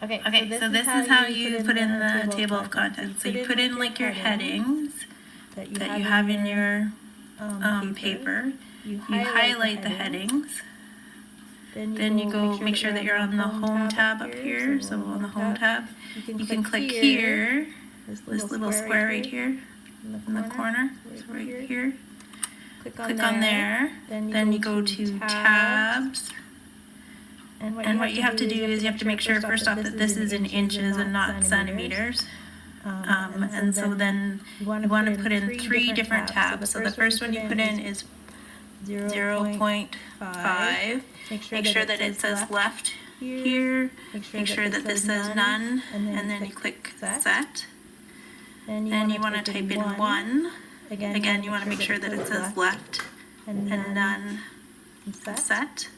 Okay, so this is how you put in the table of contents. So you put in like your headings that you have in your paper. You highlight the headings. Then you go make sure that you're on the home tab up here. So on the home tab, you can click here, this little square right here in the corner. So right here. Click on there. Then you go to tabs. And what you have to do is you have to make sure first off that this is in inches and not centimeters. And so then you want to put in 3 different tabs. So the first one you put in is 0.5. Make sure that it says left here. Make sure that this says none. And then you click set. Then you want to type in 1. Again, you want to make sure that it says left and none set.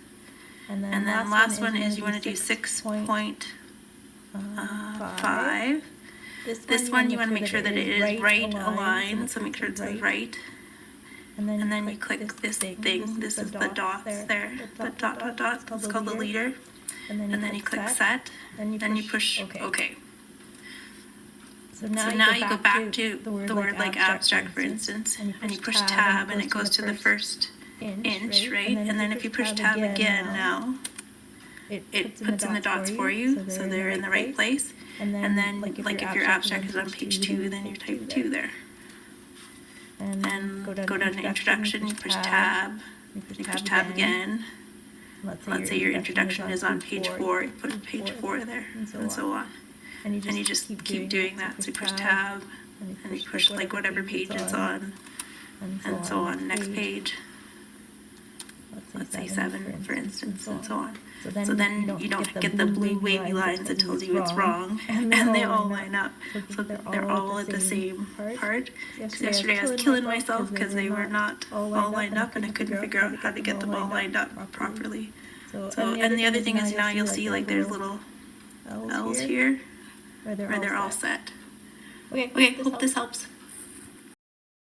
And then last one is you want to do 6.5. This one you want to make sure that it is right aligned, so make sure it says right. And then you click this thing. This is the dots there. The dot. It's called the leader. And then you click set. Then you push OK. So now you go back to the word like abstract, for instance, and you push tab, and it goes to the first inch, right? And then if you push tab again now, it puts in the dots for you, so they're in the right place. And then, like if your abstract is on page 2, then you type 2 there. And go down to introduction, you push tab, you push tab again. Let's say your introduction is on page 4, you put page 4 there, and so on. And you just keep doing that. So you push tab, and you push like whatever page it's on, and so on. Next page, let's say 7, for instance, and so on. So then you don't get the blue wavy lines that tells you it's wrong, and they all line up. So they're all at the same part. Because yesterday I was killing myself because they were not all lined up, and I couldn't figure out how to get them all lined up properly. So and the other thing is now you'll see like there's little L's here where they're all set. Okay, hope this helps.